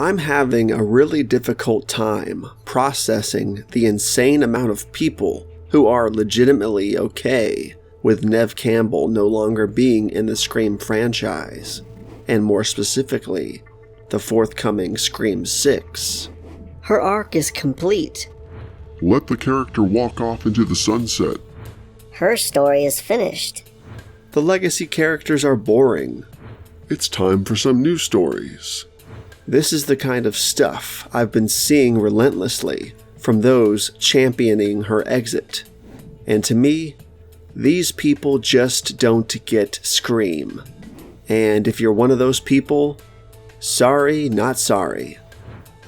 I'm having a really difficult time processing the insane amount of people who are legitimately okay with Neve Campbell no longer being in the Scream franchise, and more specifically, the forthcoming Scream 6. Her arc is complete. Let the character walk off into the sunset. Her story is finished. The legacy characters are boring. It's time for some new stories. This is the kind of stuff I've been seeing relentlessly from those championing her exit. And to me, these people just don't get Scream. And if you're one of those people, sorry, not sorry.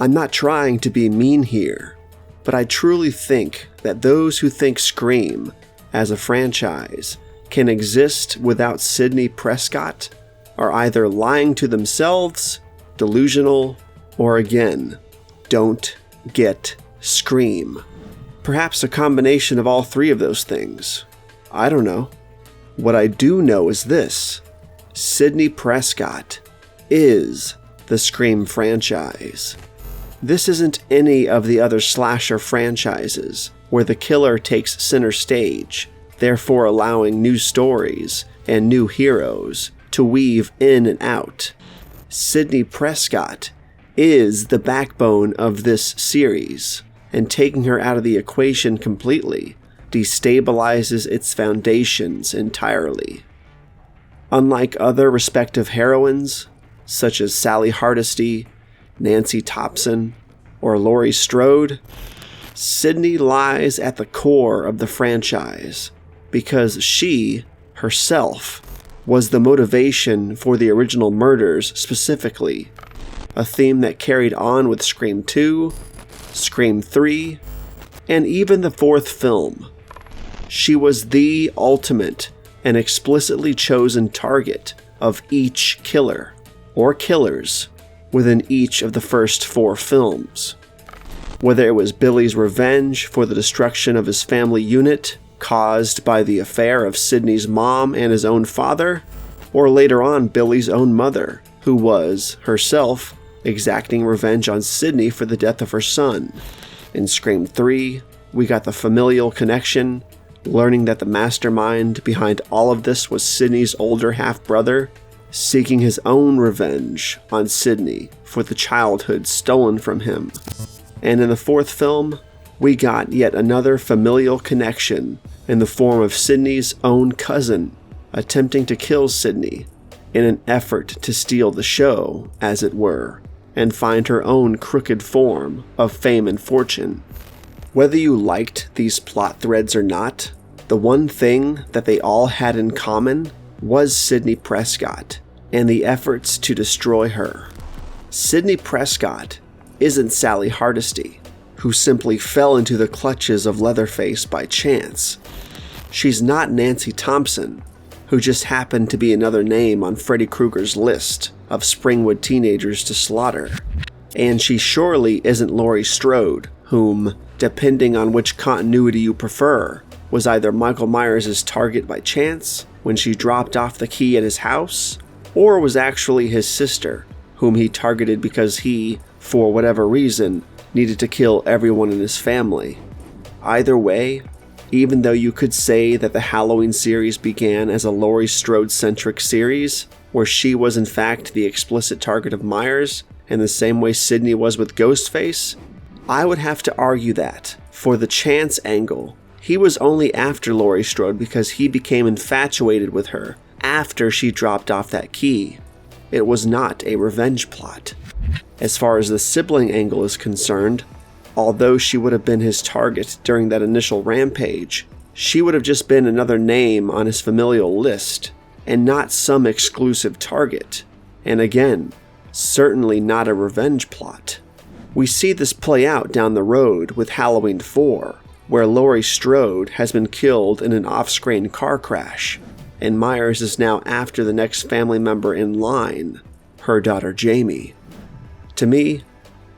I'm not trying to be mean here, but I truly think that those who think Scream, as a franchise, can exist without Sidney Prescott are either lying to themselves, delusional, or again, don't get Scream. Perhaps a combination of all three of those things. I don't know. What I do know is this: Sidney Prescott is the Scream franchise. This isn't any of the other slasher franchises where the killer takes center stage, therefore allowing new stories and new heroes to weave in and out. Sidney Prescott is the backbone of this series, and taking her out of the equation completely destabilizes its foundations entirely. Unlike other respective heroines, such as Sally Hardesty, Nancy Thompson, or Laurie Strode, Sidney lies at the core of the franchise because she, herself, was the motivation for the original murders specifically, a theme that carried on with Scream 2, Scream 3, and even the fourth film. She was the ultimate and explicitly chosen target of each killer, or killers, within each of the first 4 films. Whether it was Billy's revenge for the destruction of his family unit caused by the affair of Sidney's mom and his own father, or later on Billy's own mother, who was, herself, exacting revenge on Sidney for the death of her son. In Scream 3, we got the familial connection, learning that the mastermind behind all of this was Sidney's older half-brother, seeking his own revenge on Sidney for the childhood stolen from him. And in the fourth film, we got yet another familial connection in the form of Sidney's own cousin attempting to kill Sidney in an effort to steal the show, as it were, and find her own crooked form of fame and fortune. Whether you liked these plot threads or not, the one thing that they all had in common was Sidney Prescott and the efforts to destroy her. Sidney Prescott isn't Sally Hardesty, who simply fell into the clutches of Leatherface by chance. She's not Nancy Thompson, who just happened to be another name on Freddy Krueger's list of Springwood teenagers to slaughter. And she surely isn't Laurie Strode, whom, depending on which continuity you prefer, was either Michael Myers' target by chance when she dropped off the key at his house, or was actually his sister, whom he targeted because he, for whatever reason, needed to kill everyone in his family. Either way, even though you could say that the Halloween series began as a Laurie Strode-centric series, where she was in fact the explicit target of Myers, in the same way Sidney was with Ghostface, I would have to argue that, for the chance angle, he was only after Laurie Strode because he became infatuated with her after she dropped off that key. It was not a revenge plot. As far as the sibling angle is concerned, although she would have been his target during that initial rampage, she would have just been another name on his familial list, and not some exclusive target. And again, certainly not a revenge plot. We see this play out down the road with Halloween 4, where Laurie Strode has been killed in an off-screen car crash, and Myers is now after the next family member in line, her daughter Jamie. To me,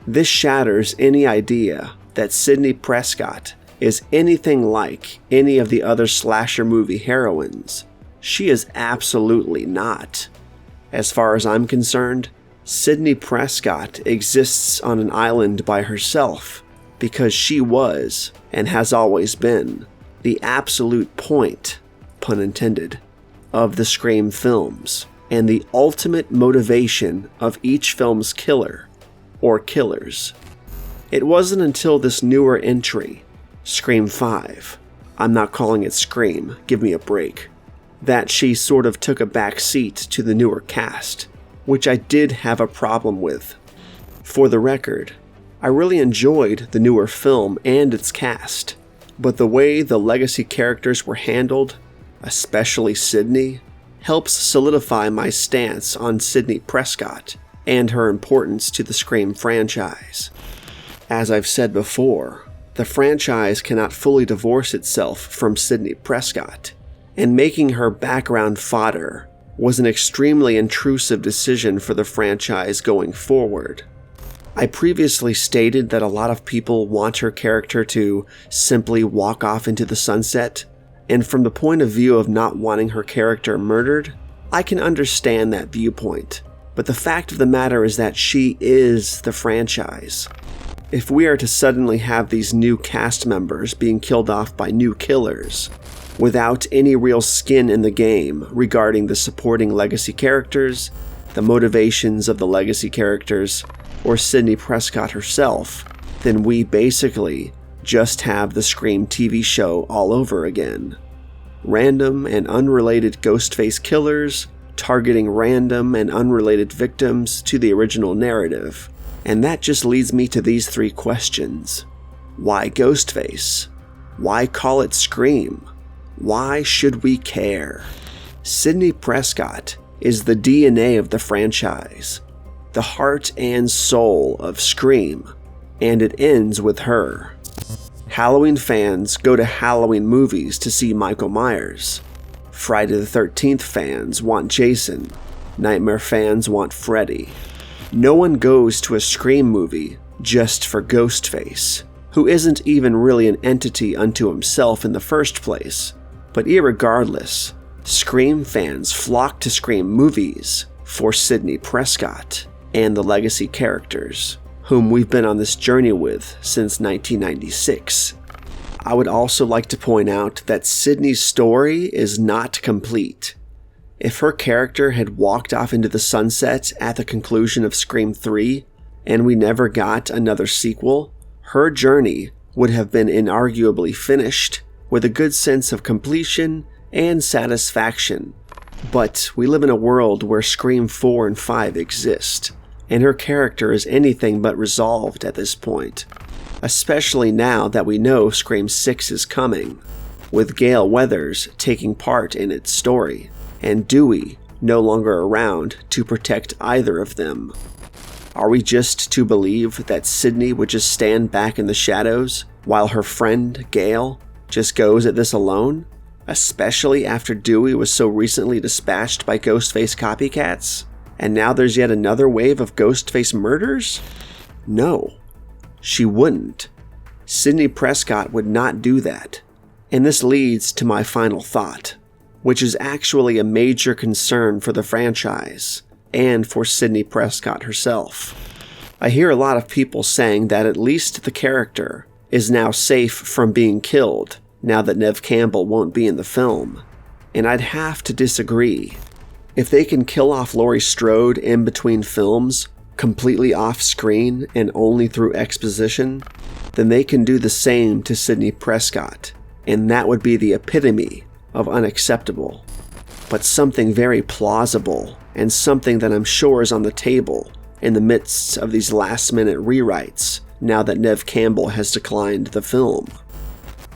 this shatters any idea that Sidney Prescott is anything like any of the other slasher movie heroines. She is absolutely not. As far as I'm concerned, Sidney Prescott exists on an island by herself because she was, and has always been, the absolute point, pun intended, of the Scream films, and the ultimate motivation of each film's killer, or killers. It wasn't until this newer entry, Scream 5, I'm not calling it Scream, give me a break, that she sort of took a back seat to the newer cast, which I did have a problem with. For the record, I really enjoyed the newer film and its cast, but the way the legacy characters were handled, especially Sidney, helps solidify my stance on Sidney Prescott and her importance to the Scream franchise. As I've said before, the franchise cannot fully divorce itself from Sidney Prescott, and making her background fodder was an extremely intrusive decision for the franchise going forward. I previously stated that a lot of people want her character to simply walk off into the sunset, and from the point of view of not wanting her character murdered, I can understand that viewpoint. But the fact of the matter is that she is the franchise. If we are to suddenly have these new cast members being killed off by new killers, without any real skin in the game regarding the supporting legacy characters, the motivations of the legacy characters, or Sidney Prescott herself, then we basically just have the Scream TV show all over again. Random and unrelated Ghostface killers targeting random and unrelated victims to the original narrative. And that just leads me to these 3 questions. Why Ghostface? Why call it Scream? Why should we care? Sidney Prescott is the DNA of the franchise, the heart and soul of Scream, and it ends with her. Halloween fans go to Halloween movies to see Michael Myers. Friday the 13th fans want Jason. Nightmare fans want Freddy. No one goes to a Scream movie just for Ghostface, who isn't even really an entity unto himself in the first place. But irregardless, Scream fans flock to Scream movies for Sidney Prescott and the legacy characters, whom we've been on this journey with since 1996. I would also like to point out that Sidney's story is not complete. If her character had walked off into the sunset at the conclusion of Scream 3, and we never got another sequel, her journey would have been inarguably finished, with a good sense of completion and satisfaction. But we live in a world where Scream 4 and 5 exist, and her character is anything but resolved at this point, especially now that we know Scream 6 is coming, with Gale Weathers taking part in its story, and Dewey no longer around to protect either of them. Are we just to believe that Sidney would just stand back in the shadows while her friend, Gale, just goes at this alone? Especially after Dewey was so recently dispatched by Ghostface copycats? And now there's yet another wave of Ghostface murders? No, she wouldn't. Sidney Prescott would not do that. And this leads to my final thought, which is actually a major concern for the franchise, and for Sidney Prescott herself. I hear a lot of people saying that at least the character is now safe from being killed now that Neve Campbell won't be in the film, and I'd have to disagree. If they can kill off Laurie Strode in between films, completely off screen and only through exposition, then they can do the same to Sidney Prescott, and that would be the epitome of unacceptable, but something very plausible, and something that I'm sure is on the table in the midst of these last-minute rewrites now that Neve Campbell has declined the film.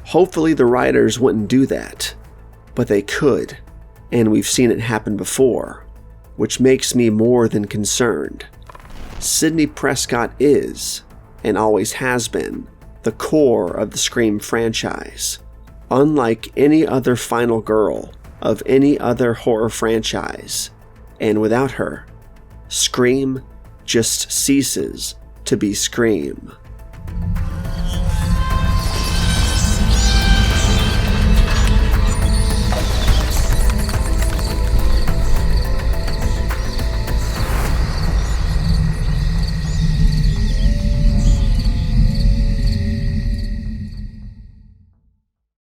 Hopefully the writers wouldn't do that, but they could, and we've seen it happen before, which makes me more than concerned. Sidney Prescott is, and always has been, the core of the Scream franchise. Unlike any other final girl of any other horror franchise, and without her, Scream just ceases to be Scream.